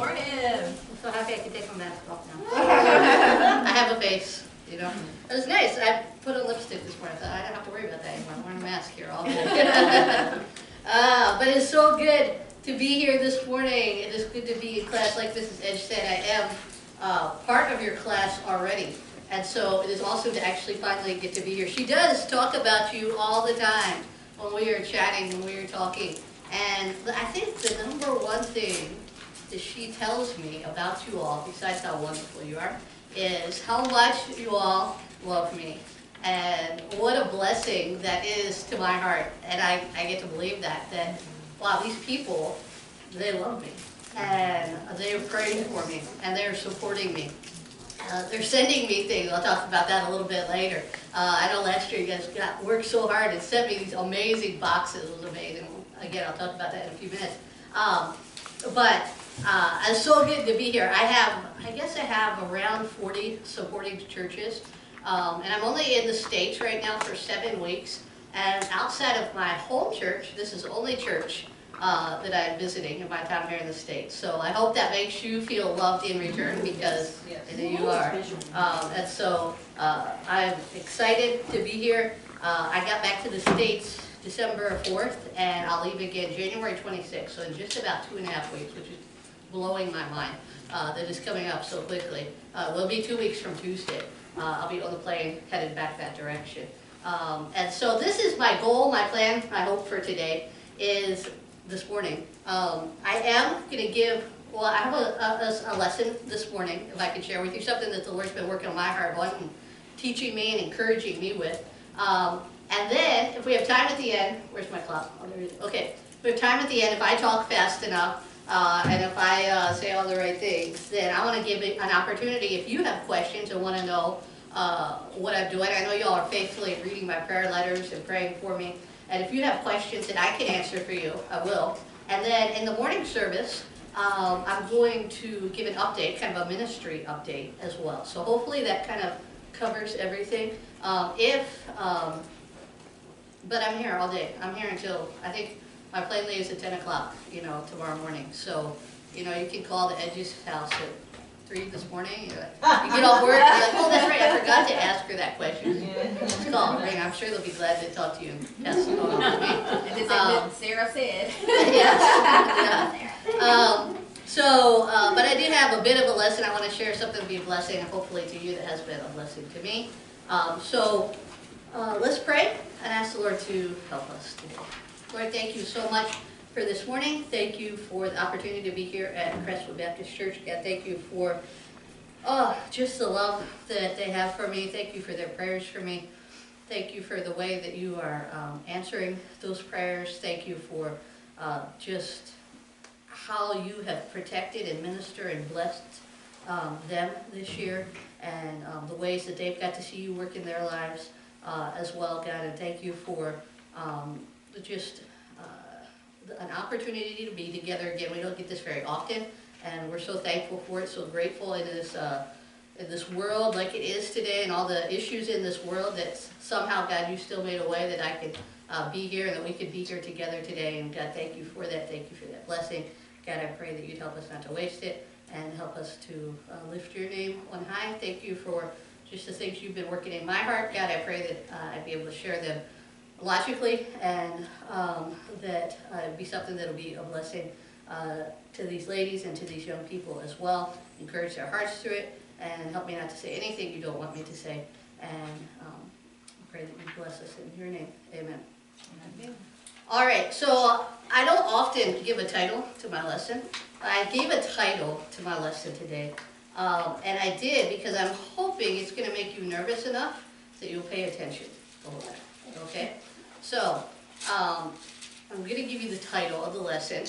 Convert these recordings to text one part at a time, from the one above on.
Morning. I'm so happy I can take my mask off now. I have a face, you know. It was nice. I put on lipstick this morning. I thought I don't have to worry about that anymore. I'm wearing a mask here all day. But it's so good to be here this morning. It is good to be in class. Like Mrs. Edge said, I am part of your class already. And so it is awesome to actually finally get to be here. She does talk about you all the time when we are chatting, when we are talking. And I think the number one thing that she tells me about you all, besides how wonderful you are, is how much you all love me. And what a blessing that is to my heart. And I get to believe that, wow, these people, they love me. And they're praying for me. And they're supporting me. They're sending me things. I'll talk about that a little bit later. I know last year you guys worked so hard and sent me these amazing boxes. It was amazing. Again, I'll talk about that in a few minutes. It's so good to be here. I guess I have around 40 supporting churches. And I'm only in the States right now for 7 weeks. And outside of my home church, this is the only church that I'm visiting in my time here in the States. So I hope that makes you feel loved in return, because you are. And so I'm excited to be here. I got back to the States December 4th, and I'll leave again January 26th. So in just about 2.5 weeks, which is blowing my mind that is coming up so quickly. Will be 2 weeks from Tuesday. I'll be on the plane headed back that direction. And so this is my goal, my plan, my hope for today is this morning. I am going to give, well, I have a lesson this morning, if I could share with you, something that the Lord's been working on my heart on and teaching me and encouraging me with. And then, if we have time at the end, where's my clock? Oh, there it is. Okay, if we have time at the end, if I talk fast enough, and if I say all the right things, then I want to give it an opportunity. If you have questions and want to know what I'm doing, I know you all are faithfully reading my prayer letters and praying for me. And if you have questions that I can answer for you, I will. And then in the morning service, I'm going to give an update, kind of a ministry update as well. So hopefully that kind of covers everything. But I'm here all day. I'm here until, I think my plane leaves at 10 o'clock, tomorrow morning. So, you can call the Edge's house at 3 this morning. You get off work, you're like, oh, that's right, I forgot to ask her that question. Just call, ring. I'm sure they'll be glad to talk to you and pass it on to me. And it's like Sarah said. But I do have a bit of a lesson. I want to share something to be a blessing, hopefully to you, that has been a blessing to me. Let's pray and ask the Lord to help us today. Lord, thank you so much for this morning. Thank you for the opportunity to be here at Crestwood Baptist Church. God, thank you for just the love that they have for me. Thank you for their prayers for me. Thank you for the way that you are answering those prayers. Thank you for just how you have protected and ministered and blessed them this year, and the ways that they've got to see you work in their lives as well, God. And thank you for just an opportunity to be together again. We don't get this very often, and we're so thankful for it, so grateful in this world like it is today, and all the issues in this world, that somehow, God, you still made a way that I could be here and that we could be here together today. And God, thank you for that. Thank you for that blessing. God, I pray that you'd help us not to waste it and help us to lift your name on high. Thank you for just the things you've been working in my heart. God, I pray that I'd be able to share them logically, and that it'd be something that'll be a blessing to these ladies and to these young people as well. Encourage their hearts through it, and help me not to say anything you don't want me to say. And pray that you bless us in your name. Amen. Amen. All right, so I don't often give a title to my lesson. I gave a title to my lesson today, and I did because I'm hoping it's going to make you nervous enough that you'll pay attention. Okay? So, I'm going to give you the title of the lesson.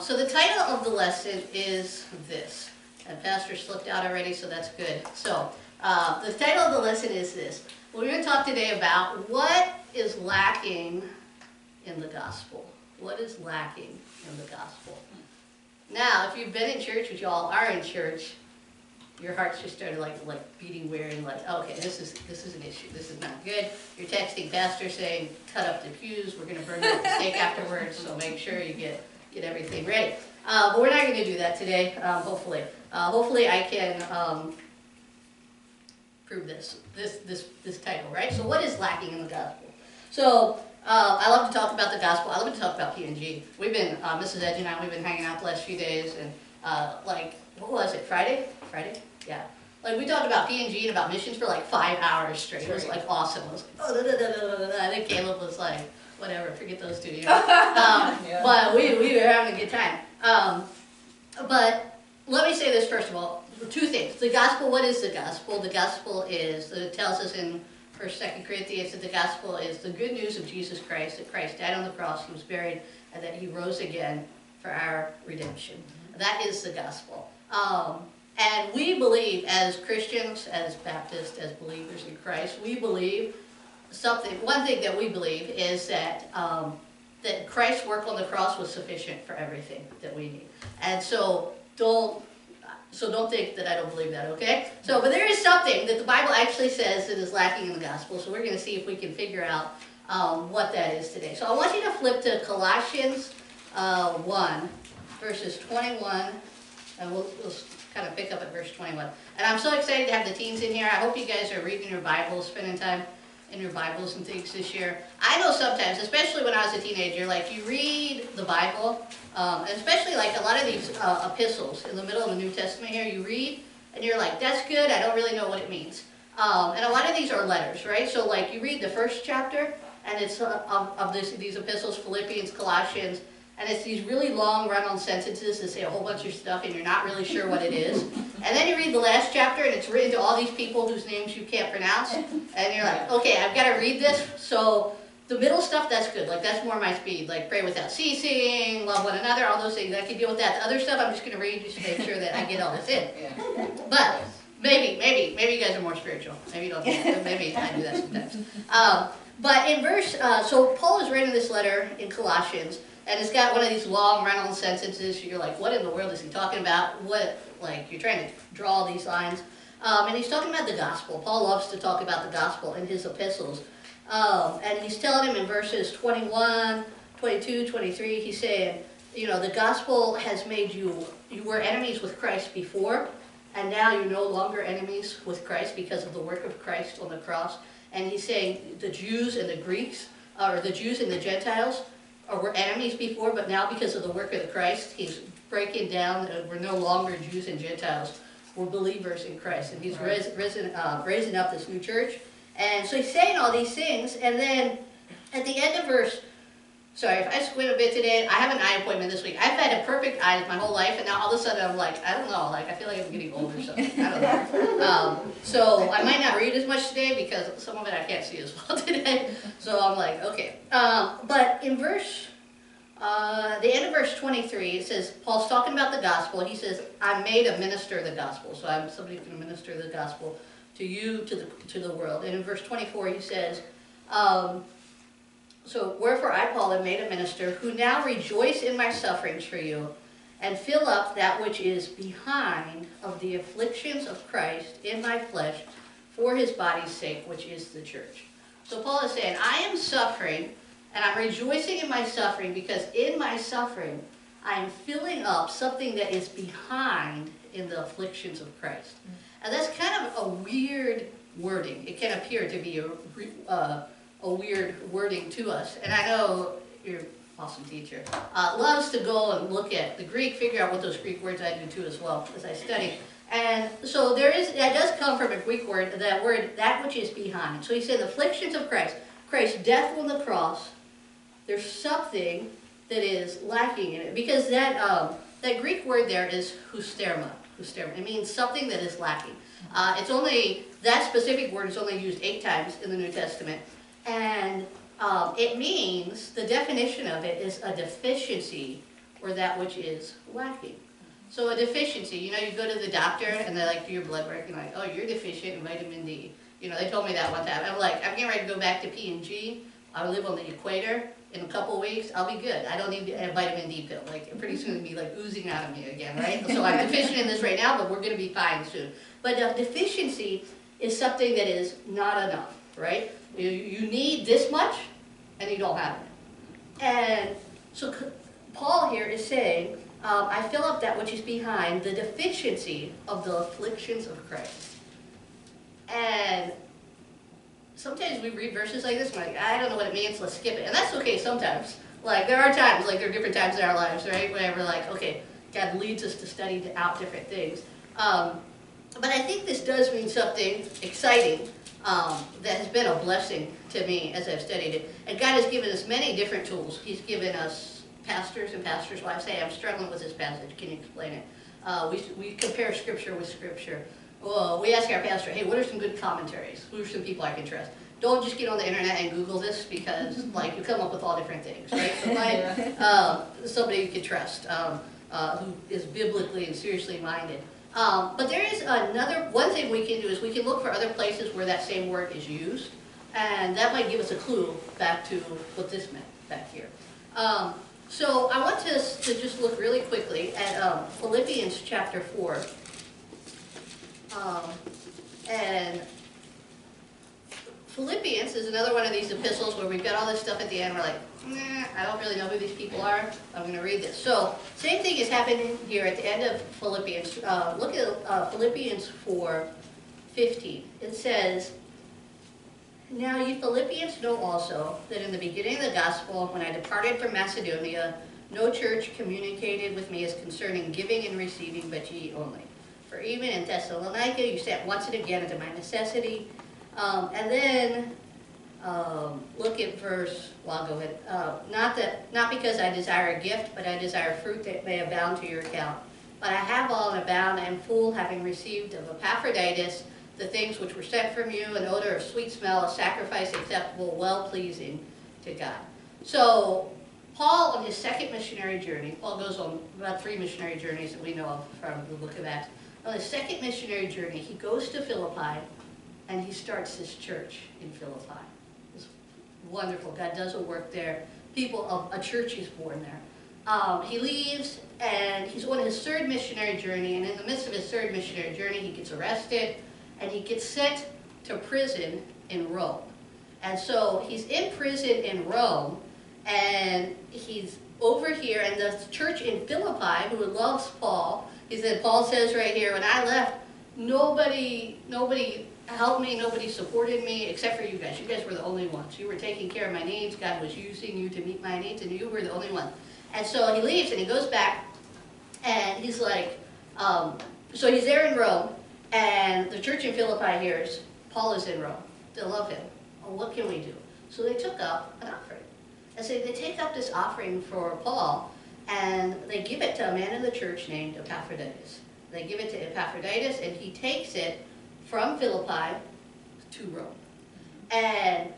So the title of the lesson is this. And Pastor slipped out already, so that's good. So, the title of the lesson is this. We're going to talk today about what is lacking in the gospel. What is lacking in the gospel? Now, if you've been in church, which y'all are in church, your hearts just started like beating weird, and like, okay, this is an issue. This is not good. You're texting pastor saying, cut up the pews. We're going to burn up the steak afterwards, so make sure you get everything ready. But we're not going to do that today, hopefully. Hopefully I can prove this title, right? So what is lacking in the gospel? So I love to talk about the gospel. I love to talk about P&G. We've been, Mrs. Edge and I, we've been hanging out the last few days, and like, what was it, Friday? Yeah. Like, we talked about P&G and about missions for like 5 hours straight. It was like awesome. It was like, oh, da, da, da, da, da, da. I think Caleb was like, whatever, forget those two, you know? Yeah. But we were having a good time. But let me say this first of all, two things. The gospel, what is the gospel? The gospel is, it tells us in 1st, 2 Corinthians that the gospel is the good news of Jesus Christ, that Christ died on the cross, he was buried, and that he rose again for our redemption. That is the gospel. And we believe as Christians, as Baptists, as believers in Christ, we believe one thing that we believe is that that Christ's work on the cross was sufficient for everything that we need. And so don't think that I don't believe that, okay? So, but there is something that the Bible actually says that is lacking in the gospel, so we're going to see if we can figure out what that is today. So I want you to flip to Colossians 1, verses 21, and we'll kind of pick up at verse 21. And I'm so excited to have the teens in here. I hope you guys are reading your Bibles, spending time in your Bibles and things this year. I know sometimes, especially when I was a teenager, like you read the Bible, and especially like a lot of these epistles in the middle of the New Testament here, you read and you're like, that's good, I don't really know what it means. And a lot of these are letters, right? So like you read the first chapter and it's of these epistles, Philippians, Colossians, and it's these really long run-on sentences that say a whole bunch of stuff and you're not really sure what it is. And then you read the last chapter and it's written to all these people whose names you can't pronounce. And you're like, okay, I've got to read this. So the middle stuff, that's good. Like, that's more my speed. Like, pray without ceasing, love one another, all those things. I can deal with that. The other stuff, I'm just going to read just to make sure that I get all this in. But maybe you guys are more spiritual. Maybe you don't do that. Maybe I do that sometimes. But in verse, so Paul is writing this letter in Colossians, and it's got one of these long run-on sentences. You're like, what in the world is he talking about? What, like, you're trying to draw these lines. And he's talking about the gospel. Paul loves to talk about the gospel in his epistles. And he's telling him in verses 21, 22, 23, he's saying, you know, the gospel has made you were enemies with Christ before, and now you're no longer enemies with Christ because of the work of Christ on the cross. And he's saying the Jews and the Greeks, or the Jews and the Gentiles, were enemies before, but now because of the work of Christ, he's breaking down, we're no longer Jews and Gentiles, we're believers in Christ. And he's raising up this new church. And so he's saying all these things, and then at the end of verse, sorry, if I squint a bit today, I have an eye appointment this week. I've had a perfect eye my whole life, and now all of a sudden I'm like, I don't know, like I feel like I'm getting old or something. I don't know. So I might not read as much today because some of it I can't see as well today. So I'm like, okay. But in verse, the end of verse 23, it says, Paul's talking about the gospel. He says, I'm made a minister of the gospel. So I'm somebody who's going to minister the gospel to you, to the world. And in verse 24 he says, so wherefore I, Paul, am made a minister, who now rejoice in my sufferings for you, and fill up that which is behind of the afflictions of Christ in my flesh, for his body's sake, which is the church. So Paul is saying, I am suffering, and I'm rejoicing in my suffering, because in my suffering, I am filling up something that is behind in the afflictions of Christ. And that's kind of a weird wording. It can appear to be a weird wording to us. And I know your awesome teacher loves to go and look at the Greek, figure out what those Greek words I do too as well as I study. And so that does come from a Greek word, that word, that which is behind. So he said the afflictions of Christ, Christ's death on the cross, there's something that is lacking in it. Because that Greek word there is husterma. It means something that is lacking. It's only, that specific word is only used 8 times in the New Testament. And it means, the definition of it is a deficiency or that which is lacking. So a deficiency, you know, you go to the doctor and they like do your blood work and like, oh, you're deficient in vitamin D. You know, they told me that one time. I'm like, I'm getting ready to go back to P&G. I live on the equator. In a couple of weeks, I'll be good. I don't need a vitamin D pill. Like, pretty soon it'll be like oozing out of me again, right? So I'm deficient in this right now, but we're going to be fine soon. But a deficiency is something that is not enough, right? You need this much, and you don't have it. And so Paul here is saying I fill up that which is behind the deficiency of the afflictions of Christ. And sometimes we read verses like this, and we're like, I don't know what it means, let's skip it. And that's okay sometimes. Like, there are times, like there are different times in our lives, right, where we're like, okay, God leads us to study out different things. But I think this does mean something exciting that has been a blessing to me as I've studied it. And God has given us many different tools. He's given us pastors and pastors' wives. Hey, I'm struggling with this passage. Can you explain it? We compare Scripture with Scripture. Well, we ask our pastor, hey, what are some good commentaries? Who are some people I can trust? Don't just get on the internet and Google this because, like, you come up with all different things, right? So find somebody you can trust who is biblically and seriously minded. But there is one thing we can do is we can look for other places where that same word is used, and that might give us a clue back to what this meant back here. So I want us to just look really quickly at Philippians chapter 4. And Philippians is another one of these epistles where we've got all this stuff at the end. We're like, nah, I don't really know who these people are. I'm going to read this. So, same thing is happening here at the end of Philippians. Look at Philippians 4:15. It says, now you Philippians know also that in the beginning of the gospel, when I departed from Macedonia, no church communicated with me as concerning giving and receiving, but ye only. For even in Thessalonica, you sat once and again into my necessity. And then look at verse, well, I'll go ahead. Not because I desire a gift, but I desire fruit that may abound to your account. But I have all and abound and full, having received of Epaphroditus the things which were sent from you, an odor of sweet smell, a sacrifice acceptable, well-pleasing to God. So Paul, on his second missionary journey, Paul goes on about 3 missionary journeys that we know of from the book of Acts. On his second missionary journey, he goes to Philippi, and he starts his church in Philippi. It's wonderful. God does a work there. A church is born there. He leaves, and he's on his 3rd missionary journey, and in the midst of his 3rd missionary journey, he gets arrested, and he gets sent to prison in Rome. And so he's in prison in Rome, and he's over here, and the church in Philippi, who loves Paul, Paul says right here, when I left, nobody helped me, nobody supported me, except for you guys. You guys were the only ones. You were taking care of my needs. God was using you to meet my needs, and you were the only one. And so he leaves, and he goes back, and he's like, so he's there in Rome, and the church in Philippi hears Paul is in Rome. They love him. Oh, what can we do? So they took up an offering. And so they take up this offering for Paul, and they give it to a man in the church named Epaphroditus. They give it to Epaphroditus, and he takes it from Philippi to Rome. And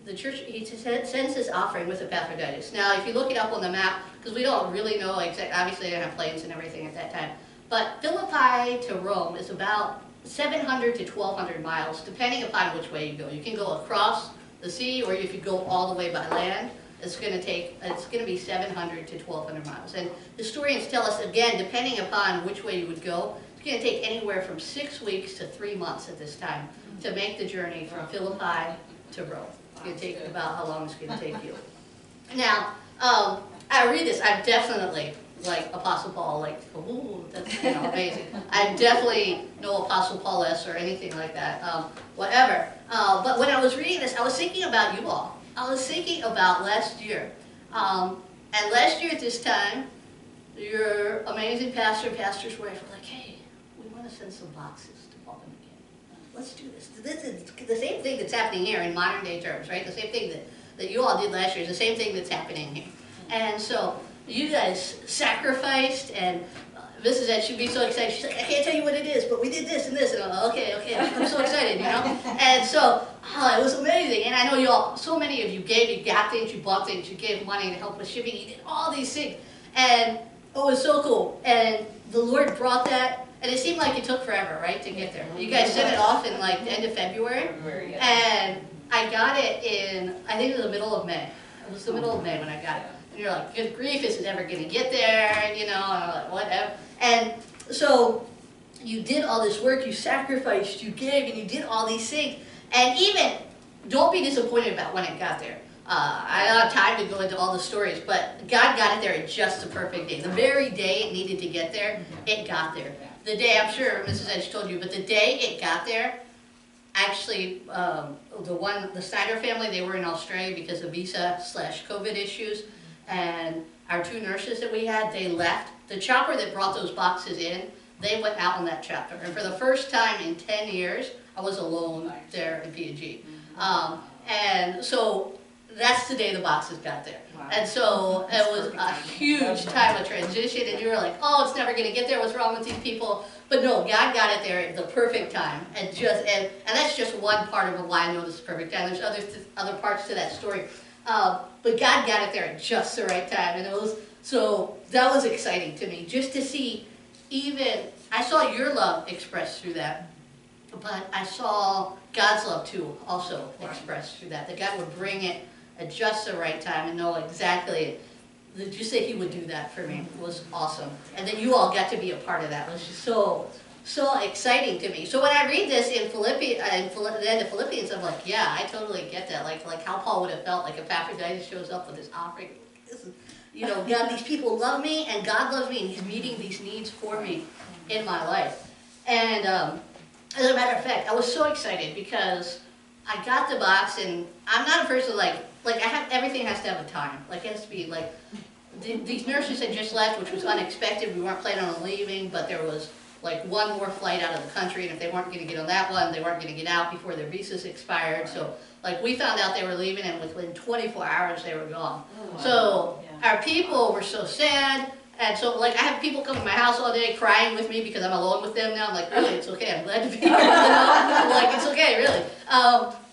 the church, he sends this offering with Epaphroditus. Now, if you look it up on the map, because we don't really know exactly, obviously they didn't have planes and everything at that time, but Philippi to Rome is about 700 to 1,200 miles, depending upon which way you go. You can go across the sea, or if you go all the way by land, it's going to be 700 to 1,200 miles. And historians tell us, again, depending upon which way you would go, it's going to take anywhere from 6 weeks to 3 months at this time to make the journey from Philippi to Rome. It's going to take about how long it's going to take you. Now, I read this, I'm definitely like Apostle Paul, like, ooh, that's amazing. I'm definitely no Apostle Pauless or anything like that, whatever. But when I was reading this, I was thinking about you all. I was thinking about last year. And last year at this time, your amazing pastor's wife were like, hey, we want to send some boxes to Paul again. Let's do this. This is the same thing that's happening here in modern day terms, right? The same thing that you all did last year is the same thing that's happening here. And so you guys sacrificed, and Mrs. Ed should be so excited. She's like, I can't tell you what it is, but we did this and this. And I'm like, okay, I'm so excited, you know? And so, it was amazing. And I know you all, so many of you gave, you got things, you bought things, you gave money to help with shipping, you did all these things. And it was so cool. And the Lord brought that, and it seemed like it took forever, right, to get there. You guys sent it off in like the end of February. And I got it in, I think it was the middle of May. It was the middle of May when I got it. And you're like, good grief, is it ever going to get there, you know, and I'm like, whatever. And so you did all this work, you sacrificed, you gave, and you did all these things. And even, don't be disappointed about when it got there. I don't have time to go into all the stories, but God got it there at just the perfect day. The very day it needed to get there, it got there. The day, I'm sure Mrs. Edge told you, but the day it got there, actually, the Snyder family, they were in Australia because of visa/COVID issues, and our 2 nurses that we had, they left. The chopper that brought those boxes in, they went out on that chopper, and for the first time in 10 years, I was alone there in P&G. And so that's the day the boxes got there. Wow. And so it was a huge time of transition, and you were like, oh, it's never gonna get there, what's wrong with these people? But no, God got it there at the perfect time, and that's just one part of why I know this is perfect time. There's other parts to that story, but God got it there at just the right time, and so that was exciting to me, just to see. Even I saw your love expressed through that, but I saw God's love too, also expressed through that. That God would bring it at just the right time and know exactly. Did you say He would do that for me? It was awesome. And then you all got to be a part of that. It was just so exciting to me. So when I read this in the end of Philippians, I'm like, yeah, I totally get that. Like how Paul would have felt like if Epaphroditus shows up with his offering. This is, God, these people love me, and God loves me, and He's meeting these needs for me in my life. And as a matter of fact, I was so excited because I got the box, and I'm not a person like everything has to have a time. Like it has to be like, these nurses had just left, which was unexpected. We weren't planning on leaving, but there was like one more flight out of the country, and if they weren't going to get on that one, they weren't going to get out before their visas expired. So like we found out they were leaving, and within 24 hours they were gone. So our people were so sad. And so, like, I have people come to my house all day crying with me because I'm alone with them now. I'm like, really, it's okay. I'm glad to be here. Like, it's okay, really.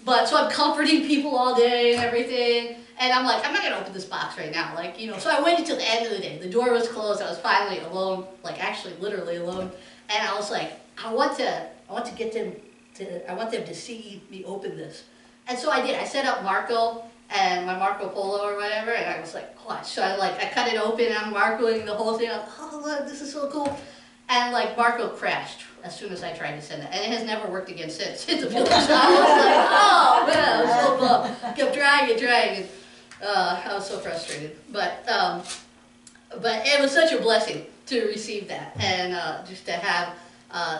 But so I'm comforting people all day and everything. And I'm like, I'm not going to open this box right now. Like, so I waited till the end of the day. The door was closed. I was finally alone, like, actually, literally alone. And I was like, I want them to see me open this. And so I did. I set up Marco and my Marco Polo or whatever, and I was like, oh, so I cut it open, and I'm Marcoing the whole thing. I'm like, oh, look, this is so cool. And like Marco crashed as soon as I tried to send it, and it has never worked again since. So I was like, oh man, I was so bummed. Kept trying and I was so frustrated. But it was such a blessing to receive that, and just to have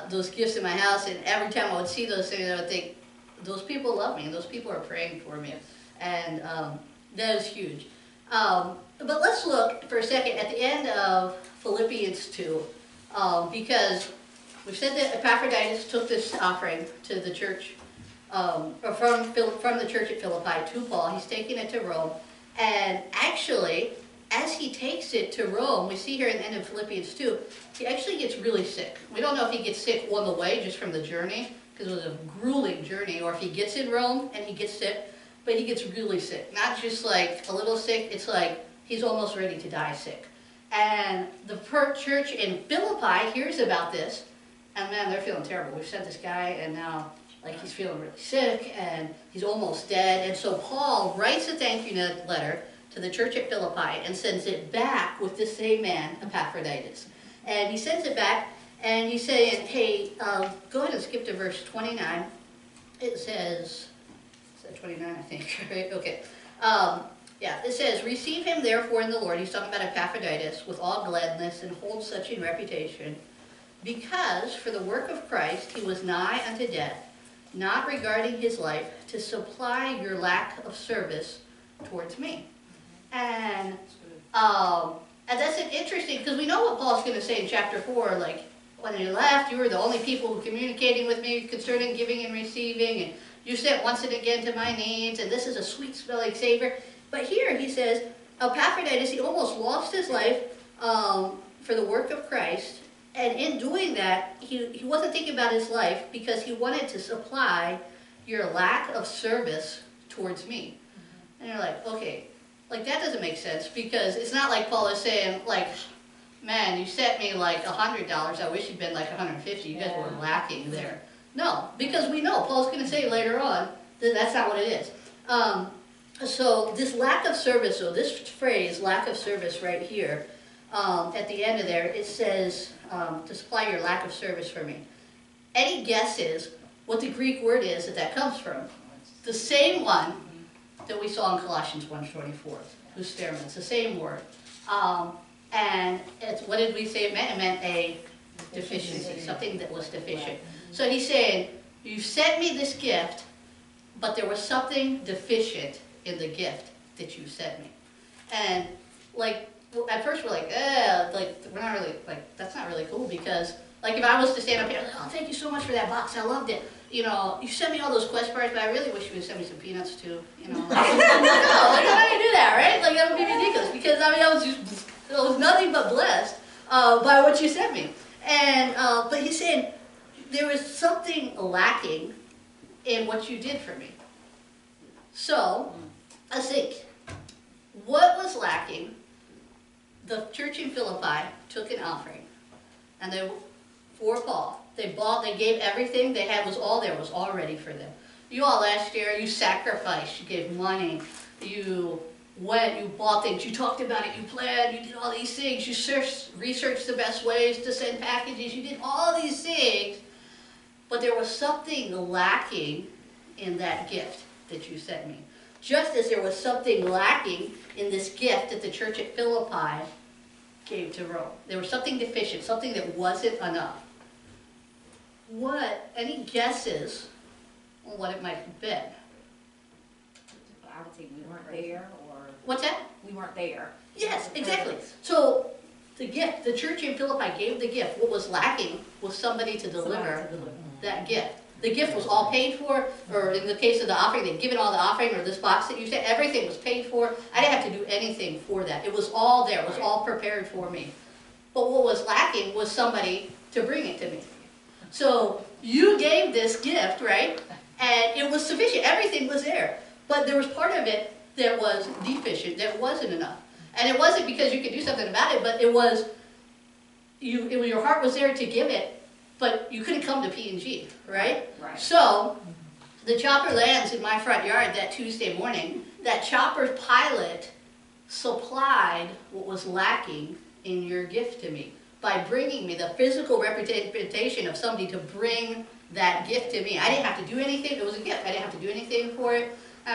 those gifts in my house. And every time I would see those things, I would think, those people love me, and those people are praying for me. And that is huge. But let's look for a second at the end of Philippians 2, because we've said that Epaphroditus took this offering to the church, or from the church at Philippi to Paul. He's taking it to Rome. And actually, as he takes it to Rome, we see here in the end of Philippians 2, he actually gets really sick. We don't know if he gets sick on the way just from the journey, because it was a grueling journey, or if he gets in Rome and he gets sick. But he gets really sick. Not just like a little sick, it's like he's almost ready to die sick. And the church in Philippi hears about this, and man, they're feeling terrible. We've sent this guy, and now like he's feeling really sick, and he's almost dead. And so Paul writes a thank you letter to the church at Philippi and sends it back with this same man, Epaphroditus. And he sends it back, and he's saying, hey, go ahead and skip to verse 29. It says, 29, I think, right? Okay. It says, receive him therefore in the Lord. He's talking about Epaphroditus with all gladness, and hold such in reputation, because for the work of Christ he was nigh unto death, not regarding his life, to supply your lack of service towards me. And that's interesting, because we know what Paul's going to say in chapter 4, like, when you left, you were the only people who communicating with me concerning giving and receiving, and you sent once and again to my needs, and this is a sweet-smelling savor. But here he says, Epaphroditus, he almost lost his life for the work of Christ, and in doing that, he wasn't thinking about his life because he wanted to supply your lack of service towards me. And you're like, okay, like that doesn't make sense, because it's not like Paul is saying, like, man, you sent me like $100, I wish you'd been like $150, you guys were lacking there. No, because we know, Paul's going to say later on, that that's not what it is. So this lack of service, so this phrase, lack of service right here, at the end of there, it says, to supply your lack of service for me. Any guesses what the Greek word is that comes from? The same one that we saw in Colossians 1:24, husterman. It's the same word. And it's, what did we say it meant? It meant a deficiency, something that was deficient. So he's saying, you sent me this gift, but there was something deficient in the gift that you sent me. And like, at first we're like, we're not really, like, that's not really cool, because like if I was to stand up here, like, oh, thank you so much for that box, I loved it. You know, you sent me all those Quest bars, but I really wish you would send me some peanuts too, you know. No, like, how do you do that, right? Like, that would be ridiculous, because I mean, I was nothing but blessed by what you sent me. And, but he's saying, there was something lacking in what you did for me. So, I think, what was lacking? The church in Philippi took an offering, and they, for Paul, they gave everything they had, was all there, was all ready for them. You all last year, you sacrificed, you gave money, you went, you bought things, you talked about it, you planned, you did all these things, you researched the best ways to send packages, you did all these things, but there was something lacking in that gift that you sent me. Just as there was something lacking in this gift that the church at Philippi gave to Rome. There was something deficient, something that wasn't enough. Any guesses on what it might have been? I would say we weren't there, or... What's that? We weren't there. Yes, exactly. So the gift, the church in Philippi gave the gift. What was lacking was somebody to deliver that gift. The gift was all paid for, or in the case of the offering, they'd given all the offering, or this box that you said, everything was paid for. I didn't have to do anything for that. It was all there. It was all prepared for me. But what was lacking was somebody to bring it to me. So you gave this gift, right? And it was sufficient. Everything was there. But there was part of it that was deficient, that wasn't enough. And it wasn't because you could do something about it, but it was, your heart was there to give it, but you couldn't come to P&G, right? Right. So the chopper lands in my front yard that Tuesday morning. That chopper's pilot supplied what was lacking in your gift to me by bringing me the physical representation of somebody to bring that gift to me. I didn't have to do anything. It was a gift. I didn't have to do anything for it. I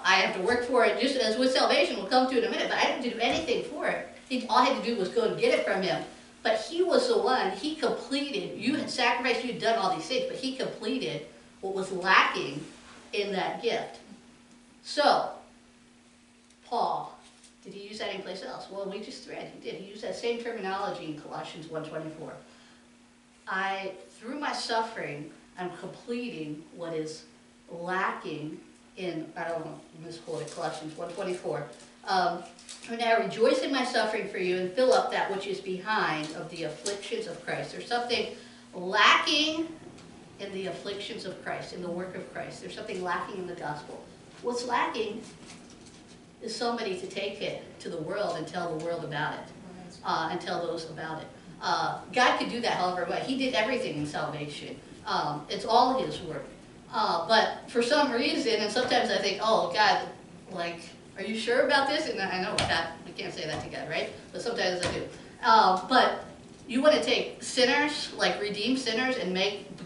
have to work for it, just as with salvation, we'll come to in a minute, but I didn't have to do anything for it. All I had to do was go and get it from him. But he was the one, he completed, you had sacrificed, you had done all these things, but he completed what was lacking in that gift. So, Paul, did he use that anyplace else? Well, we just read, he did. He used that same terminology in Colossians 1:24. Through my suffering, I'm completing what is lacking in, I don't know, misquoted, Colossians 1:24. And I rejoice in my suffering for you and fill up that which is behind of the afflictions of Christ. There's something lacking in the afflictions of Christ, in the work of Christ. There's something lacking in the gospel. What's lacking is somebody to take it to the world and tell the world about it, and tell those about it. God could do that however way. He did everything in salvation. It's all his work. But for some reason, and sometimes I think, oh, God, like, are you sure about this? And I know God, we can't say that to God, right? But sometimes I do. But you want to take sinners, like redeemed sinners, and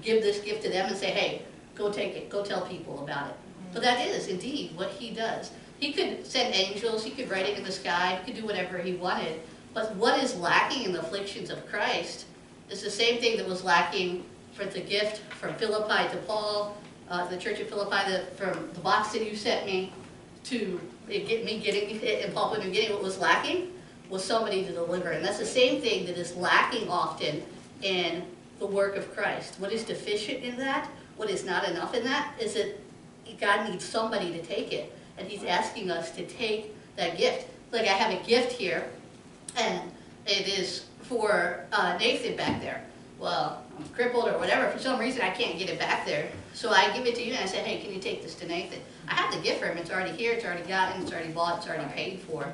give this gift to them and say, hey, go take it, go tell people about it. But that is indeed what he does. He could send angels, he could write it in the sky, he could do whatever he wanted. But what is lacking in the afflictions of Christ is the same thing that was lacking for the gift from Philippi to Paul, the church of Philippi, from the box that you sent me, to me getting it, and Paul putting getting what was lacking was somebody to deliver. And that's the same thing that is lacking often in the work of Christ. What is deficient in that, what is not enough in that, is that God needs somebody to take it. And he's asking us to take that gift. Like I have a gift here, and it is for Nathan back there. Well, I'm crippled or whatever. For some reason, I can't get it back there. So I give it to you, and I say, hey, can you take this to Nathan? I have the gift for him. It's already here. It's already gotten. It's already bought. It's already paid for.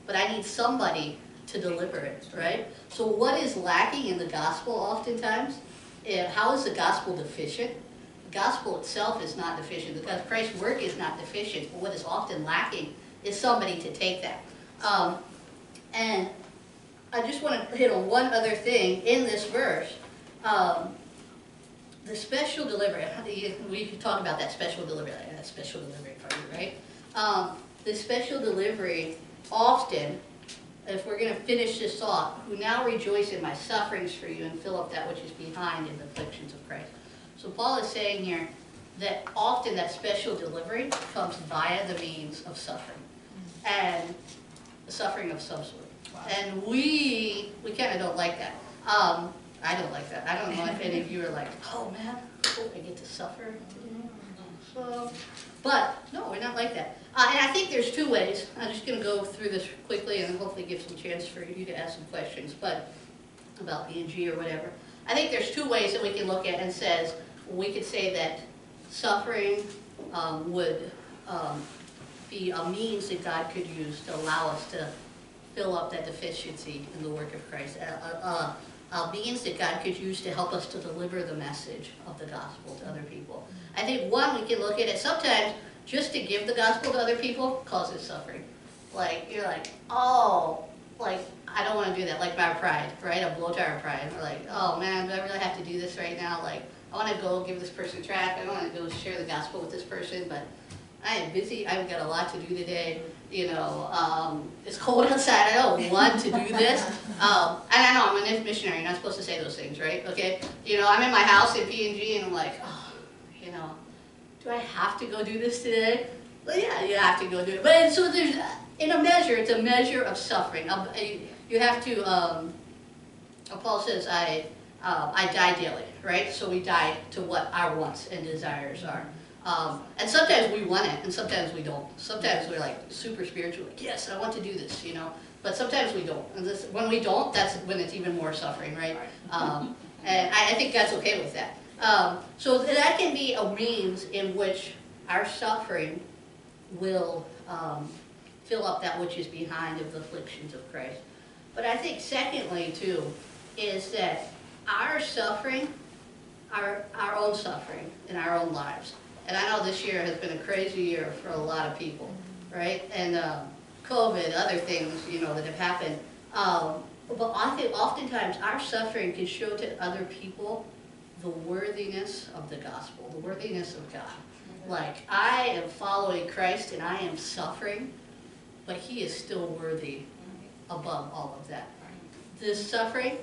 But I need somebody to deliver it, right? So what is lacking in the gospel oftentimes? How is the gospel deficient? The gospel itself is not deficient. Because Christ's work is not deficient. But what is often lacking is somebody to take that. And I just want to hit on one other thing in this verse. the special delivery, we could talk about that special delivery, that special delivery part, right? The special delivery, often, if we're going to finish this off, who now rejoice in my sufferings for you and fill up that which is behind in the afflictions of Christ. So Paul is saying here that often that special delivery comes via the means of suffering, and suffering of some sort. Wow. And we kind of don't like that. I don't like that. I don't know if any of you are like, oh man, cool, I get to suffer. So, but no, we're not like that. And I think there's two ways. I'm just going to go through this quickly and hopefully give some chance for you to ask some questions, but about B&G or whatever. I think there's two ways that we can look at and says, we could say that suffering would be a means that God could use to allow us to fill up that deficiency in the work of Christ. Means that God could use to help us to deliver the message of the gospel to other people. I think one, we can look at it sometimes just to give the gospel to other people causes suffering. Like, you're like, oh, like, I don't want to do that. Like my pride, right? A blow tire pride. We're like, oh man, do I really have to do this right now? Like, I want to go give this person track. I want to go share the gospel with this person, but I am busy. I've got a lot to do today. You know, it's cold outside. I don't want to do this. And I know I'm a missionary. You're not supposed to say those things, right? Okay. You know, I'm in my house in P&G, and I'm like, oh, you know, do I have to go do this today? Well, yeah, you have to go do it. But so there's, in a measure, it's a measure of suffering. You have to. Paul says, I die daily, right? So we die to what our wants and desires are. And sometimes we want it, and sometimes we don't. Sometimes we're like super spiritual, like, yes, I want to do this, you know. But sometimes we don't. And when we don't, that's when it's even more suffering, right? And I think God's okay with that. So that can be a means in which our suffering will fill up that which is behind of the afflictions of Christ. But I think secondly, too, is that our suffering, our own suffering in our own lives. And I know this year has been a crazy year for a lot of people, right? And COVID, other things, you know, that have happened. But I think oftentimes our suffering can show to other people the worthiness of the gospel, the worthiness of God. Like, I am following Christ and I am suffering, but He is still worthy above all of that. This suffering,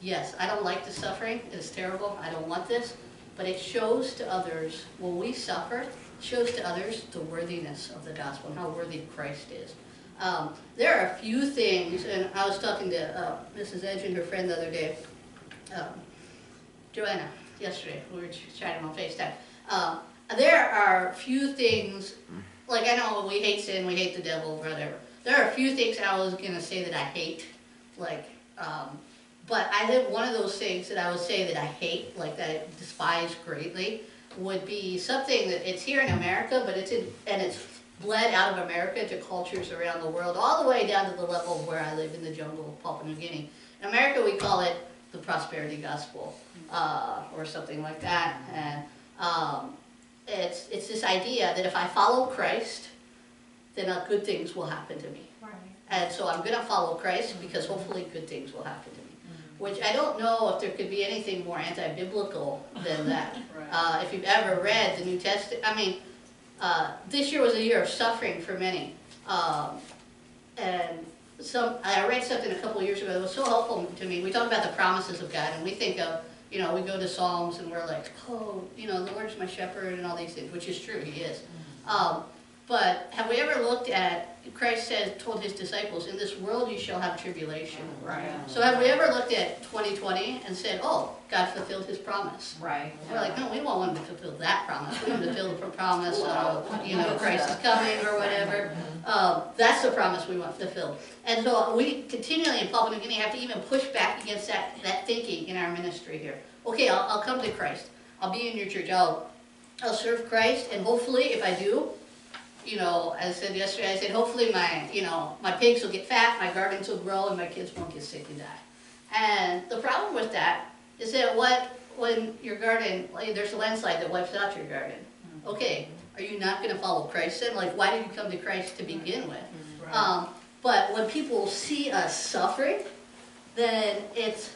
yes, I don't like the suffering. It's terrible. I don't want this. But it shows to others, when we suffer, it shows to others the worthiness of the gospel and how worthy Christ is. There are a few things, and I was talking to Mrs. Edge and her friend the other day, Joanna, yesterday. We were chatting on FaceTime. There are a few things, like I know we hate sin, we hate the devil, whatever. There are a few things I was going to say that I hate, like, but I think one of those things that I would say that I hate, like that I despise greatly, would be something that it's here in America, but it's bled out of America to cultures around the world, all the way down to the level of where I live in the jungle of Papua New Guinea. In America, we call it the prosperity gospel, or something like that. And it's this idea that if I follow Christ, then good things will happen to me. Right. And so I'm going to follow Christ because hopefully good things will happen to me. Which I don't know if there could be anything more anti-biblical than that. Right. If you've ever read the New Testament, I mean, this year was a year of suffering for many. And I read something a couple of years ago that was so helpful to me. We talk about the promises of God, and we think of, you know, we go to Psalms and we're like, oh, you know, the Lord's my shepherd and all these things, which is true, He is. But have we ever looked at, Christ told His disciples, in this world you shall have tribulation. Right. So have we ever looked at 2020 and said, oh, God fulfilled His promise? Right. We're like, no, we don't want Him to fulfill that promise. We want Him to fulfill the promise of, you know, Christ is coming or whatever. That's the promise we want fulfilled. And so we continually in Papua New Guinea have to even push back against that thinking in our ministry here. Okay, I'll come to Christ. I'll be in your church. I'll serve Christ, and hopefully if I do, you know, as I said yesterday, I said, hopefully my pigs will get fat, my gardens will grow, and my kids won't get sick and die. And the problem with that is that when your garden, like, there's a landslide that wipes out your garden. Okay, are you not going to follow Christ then? Like, why did you come to Christ to begin with? Right. But when people see us suffering, then it's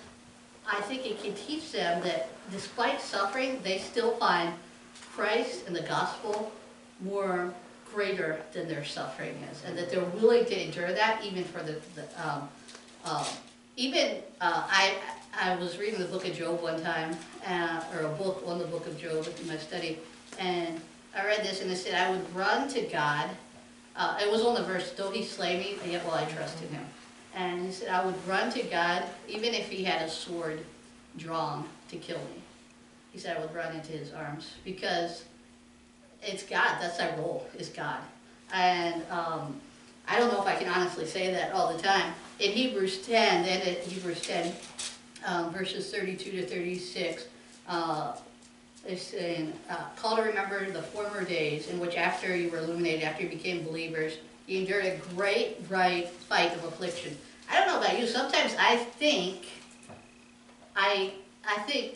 I think it can teach them that despite suffering, they still find Christ and the gospel more greater than their suffering is, and that they're willing to endure that even for I was reading the book of Job one time, or a book on the book of Job in my study, and I read this and it said, I would run to God. It was on the verse, though he slay me, yet will I trust in him. And he said, I would run to God even if he had a sword drawn to kill me. He said, I would run into his arms because it's God. That's our role, is God. And I don't know if I can honestly say that all the time. In Hebrews 10, verses 32 to 36, it's saying, call to remember the former days in which after you were illuminated, after you became believers, you endured a great fight of affliction. I don't know about you, sometimes I think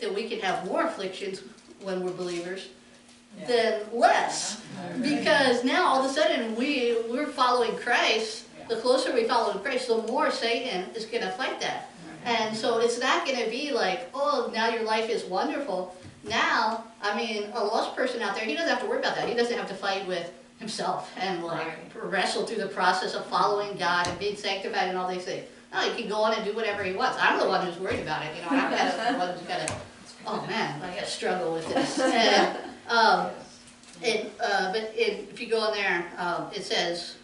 that we can have more afflictions when we're believers than less. Because now all of a sudden we're following Christ. The closer we follow Christ, the more Satan is going to fight that. And so it's not going to be like, oh, now your life is wonderful. Now, I mean, a lost person out there, he doesn't have to worry about that. He doesn't have to fight with himself and wrestle through the process of following God and being sanctified and all these things. No, he can go on and do whatever he wants. I'm the one who's worried about it. I'm the one who's got to, oh man, I got to struggle with this. But if you go in there, it says,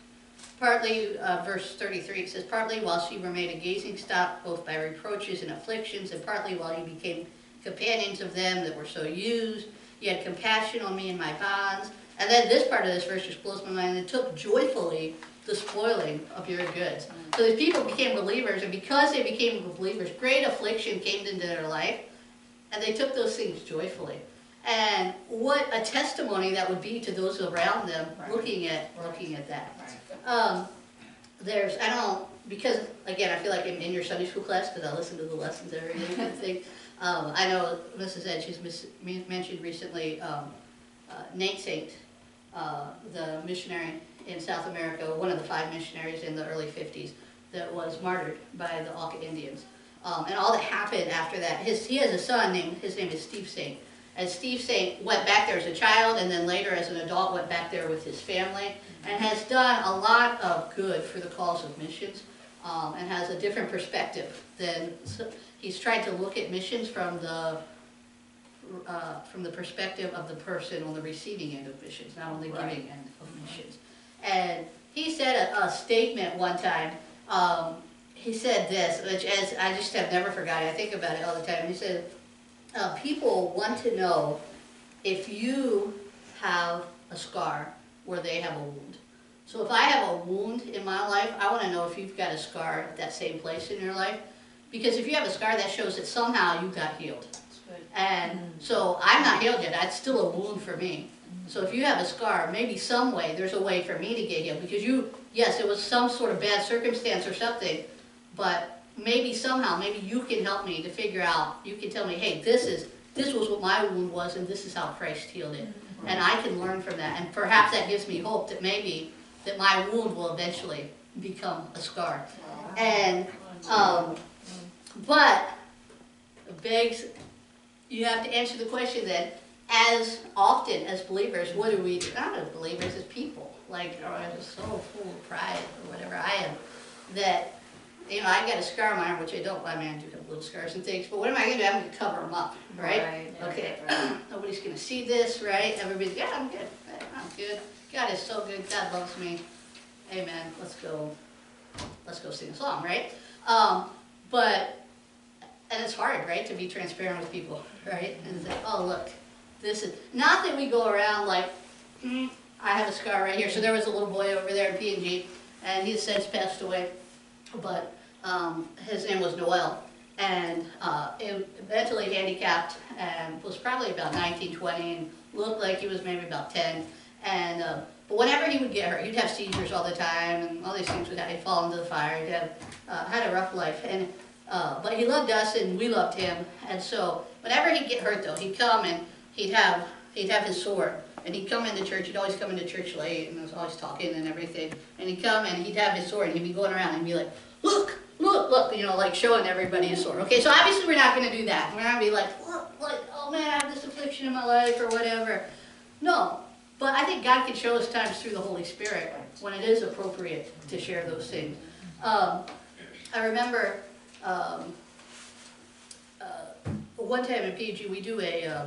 partly, verse 33, it says, partly while she were made a gazing stock, both by reproaches and afflictions, and partly while you became companions of them that were so used, you had compassion on me in my bonds. And then this part of this verse just blows my mind. And took joyfully the spoiling of your goods. So these people became believers, and because they became believers, great affliction came into their life, and they took those things joyfully. And what a testimony that would be to those around them looking at that. Because again, I feel like I'm in your Sunday school class because I listen to the lessons every day kind of thing. I know Mrs. Ed, she's mentioned recently Nate Saint, the missionary in South America, one of the 5 missionaries in the early 50s that was martyred by the Auca Indians. And all that happened after that, he has a son his name is Steve Saint. And Steve Saint went back there as a child, and then later as an adult went back there with his family, and has done a lot of good for the cause of missions, and has a different perspective than, he's tried to look at missions from the perspective of the person on the receiving end of missions, not on the giving end of missions. And he said a statement one time, he said this, which I just have never forgotten, I think about it all the time. He said, people want to know if you have a scar where they have a wound. So if I have a wound in my life, I want to know if you've got a scar at that same place in your life. Because if you have a scar, that shows that somehow you got healed. And so I'm not healed yet. That's still a wound for me. So if you have a scar, maybe some way, there's a way for me to get healed. Because yes, it was some sort of bad circumstance or something, but maybe somehow, maybe you can help me to figure out, you can tell me, hey, this was what my wound was, and this is how Christ healed it. And I can learn from that. And perhaps that gives me hope that maybe that my wound will eventually become a scar. And, but begs, you have to answer the question then, as often as believers, what do we do? Not as believers, as people. Like, I'm just so full of pride, or whatever I am, that, I got a scar on my arm, which I don't, I do have little scars and things, but what am I going to do? I'm going to cover them up, right? Okay, nobody's going to see this, right? Everybody's, yeah, I'm good. I'm good. God is so good. God loves me. Amen. Let's go sing a song, right? And it's hard, right, to be transparent with people, right? And say, oh, look, this is, not that we go around like, I have a scar right here. So there was a little boy over there in P&G, and he has since passed away, but his name was Noel, and mentally handicapped, and was probably about 19, 20, and looked like he was maybe about 10, and but whenever he would get hurt, he'd have seizures all the time, and all these things would happen. He'd fall into the fire. He'd have had a rough life, and but he loved us, and we loved him. And so whenever he'd get hurt, though, he'd come and he'd have his sword, and he'd come into church. He'd always come into church late, and was always talking and everything. And he'd come and he'd have his sword, and he'd be going around and he'd be like, look, look, you know, like showing everybody a sword. Okay, so obviously we're not going to do that. We're not going to be like, look, like, oh man, I have this affliction in my life or whatever. No, but I think God can show us times through the Holy Spirit when it is appropriate to share those things. I remember one time in PG we do a,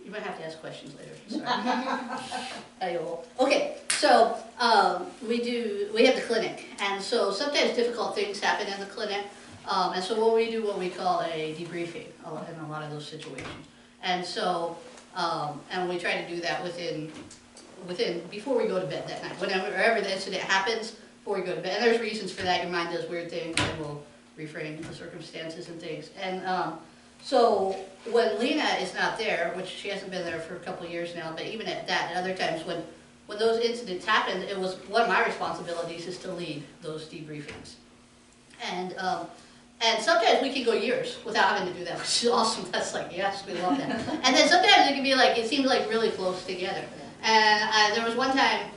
you might have to ask questions later, sorry. Okay, so we have the clinic, and so sometimes difficult things happen in the clinic, and so we do what we call a debriefing in a lot of those situations. And so, and we try to do that before we go to bed that night, whenever the incident happens, before we go to bed. And there's reasons for that. Your mind does weird things, and we'll reframe the circumstances and things. And so when Lena is not there, which she hasn't been there for a couple of years now, but even at other times when those incidents happened, it was one of my responsibilities is to lead those debriefings. And sometimes we can go years without having to do that, which is awesome. That's like, yes, we love that. And then sometimes it can be like, it seems like really close together. And there was one time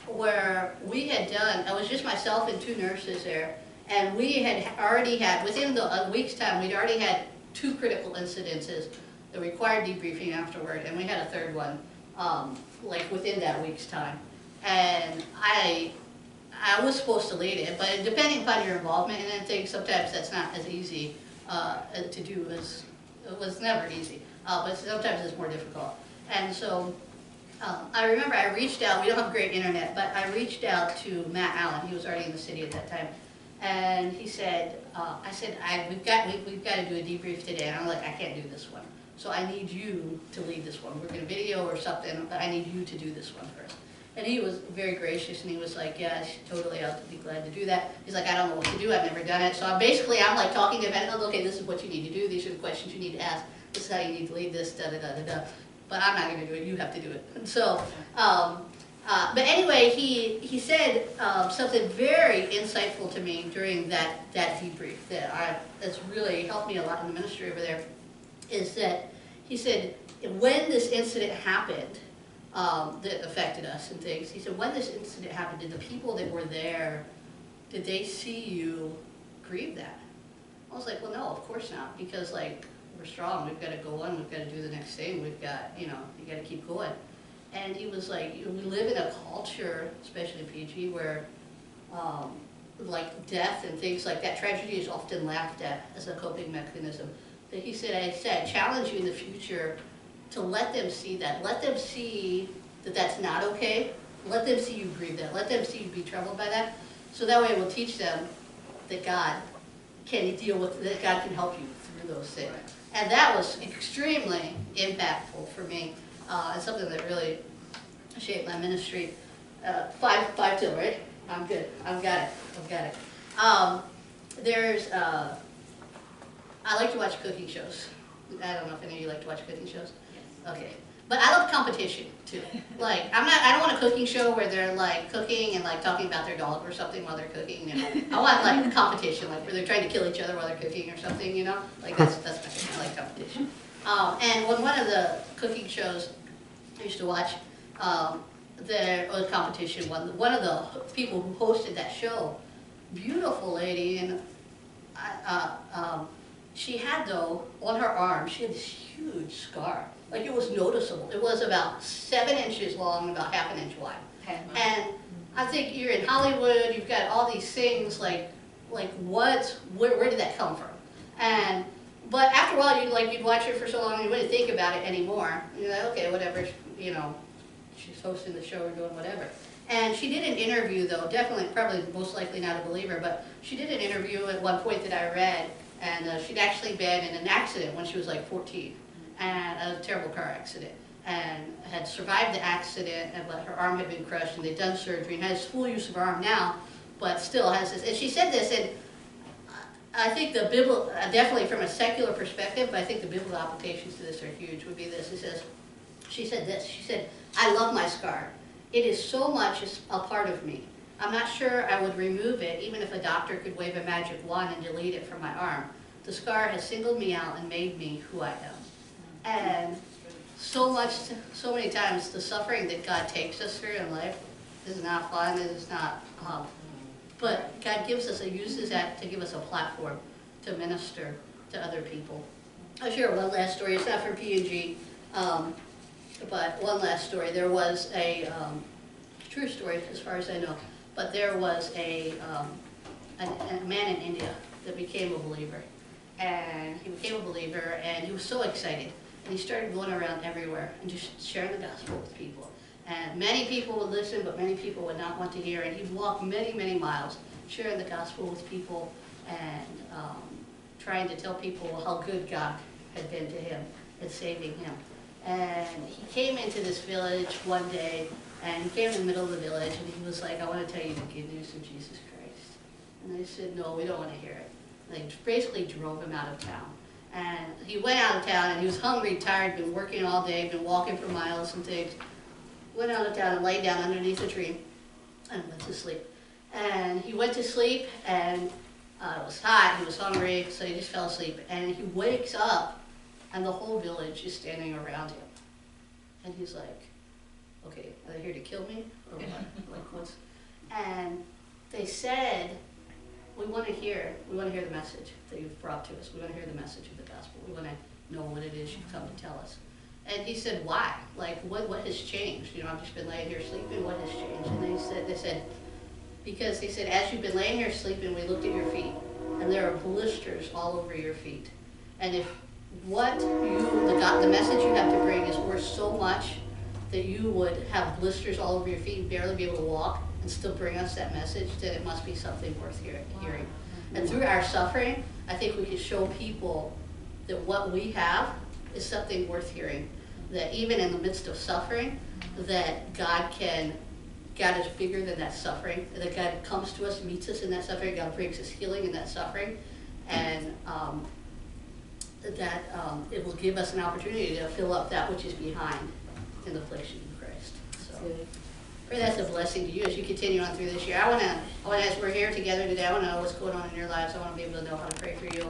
where we had done, it was just myself and 2 nurses there, and we had already had, within a week's time, we'd already had 2 critical incidences that required debriefing afterward, and we had a 3rd one, like within that week's time. And I was supposed to lead it, but depending upon your involvement in things, sometimes that's not as easy to do as, it was never easy, but sometimes it's more difficult. And so I remember I reached out, we don't have great internet, but I reached out to Matt Allen, he was already in the city at that time, and he said, I said, we've got to do a debrief today, and I'm like, I can't do this one, so I need you to lead this one. We're going to video or something, but I need you to do this one first. And he was very gracious, and he was like, yeah, totally, I'll be glad to do that. He's like, I don't know what to do, I've never done it. So I'm like talking to him, okay, this is what you need to do, these are the questions you need to ask, this is how you need to lead this, da-da-da-da-da. But I'm not going to do it, you have to do it. And so, but anyway, he said something very insightful to me during that debrief that's really helped me a lot in the ministry over there, is that he said, when this incident happened, that affected us and things, he said, when this incident happened, did the people that were there, did they see you grieve that? I was like, well, no, of course not, because like, we're strong, we've got to go on, we've got to do the next thing, we've got, you know, you got to keep going. And he was like, we live in a culture, especially PG, where like death and things like that, tragedy is often laughed at as a coping mechanism. But he said, I challenge you in the future to let them see that. Let them see that that's not okay. Let them see you grieve that. Let them see you be troubled by that. So that way it will teach them that God can deal with, that God can help you through those things. And that was extremely impactful for me, and something that really shaped my ministry. 5 till, right? I'm good. I've got it. I like to watch cooking shows. I don't know if any of you like to watch cooking shows. Yes. Okay. But I love competition too. Like I don't want a cooking show where they're like cooking and like talking about their dog or something while they're cooking. You know? I want like competition, like where they're trying to kill each other while they're cooking or something. You know, like that's my thing. I like competition. And when one of the cooking shows I used to watch, there was competition. One of the people who hosted that show, beautiful lady, and she had though on her arm she had this huge scar. Like it was noticeable. It was about 7 inches long, about half an inch wide. And I think you're in Hollywood, you've got all these things like where did that come from? But after a while you'd watch it for so long you wouldn't think about it anymore. You're like, okay, whatever, you know, she's hosting the show or doing whatever. And she did an interview though, definitely, probably most likely not a believer, but she did an interview at one point that I read, and she'd actually been in an accident when she was like 14. And a terrible car accident, and had survived the accident, but her arm had been crushed, and they'd done surgery, and has full use of her arm now, but still has this. And she said this, and I think the biblical, definitely from a secular perspective, but I think the biblical applications to this are huge, would be this. She said this, she said, I love my scar. It is so much a part of me. I'm not sure I would remove it, even if a doctor could wave a magic wand and delete it from my arm. The scar has singled me out and made me who I am. And so many times, the suffering that God takes us through in life is not fun, it is not But God uses that to give us a platform to minister to other people. I'll share one last story. It's not from P&G, but one last story. There was a true story as far as I know, but there was a man in India that became a believer. And he became a believer, and he was so excited. And he started going around everywhere and just sharing the gospel with people. And many people would listen, but many people would not want to hear. And he'd walk many, many miles sharing the gospel with people and trying to tell people how good God had been to him and saving him. And he came into this village one day, and he came in the middle of the village, and he was like, I want to tell you the good news of Jesus Christ. And they said, no, we don't want to hear it. And they basically drove him out of town. And he went out of town, and he was hungry, tired, been working all day, been walking for miles and things. Went out of town and laid down underneath a tree and went to sleep. And he went to sleep, and it was hot, he was hungry, so he just fell asleep. And he wakes up, and the whole village is standing around him. And he's like, okay, are they here to kill me? Or what? Like, what's... And they said, we want to hear the message that you've brought to us. We want to hear the message of the gospel. We want to know what it is you've come to tell us. And he said, why? Like, what has changed? You know, I've just been laying here sleeping. What has changed? And they said, because they said, as you've been laying here sleeping, we looked at your feet, and there are blisters all over your feet. And if the message you have to bring is worth so much that you would have blisters all over your feet and barely be able to walk and still bring us that message, then it must be something worth hearing. And through our suffering, I think we can show people that what we have is something worth hearing. That even in the midst of suffering, that God is bigger than that suffering. That God comes to us, meets us in that suffering. God brings us healing in that suffering. And that it will give us an opportunity to fill up that which is behind in the affliction of Christ. So pray that's a blessing to you as you continue on through this year. I want to, as we're here together today, I want to know what's going on in your lives. I want to be able to know how to pray for you.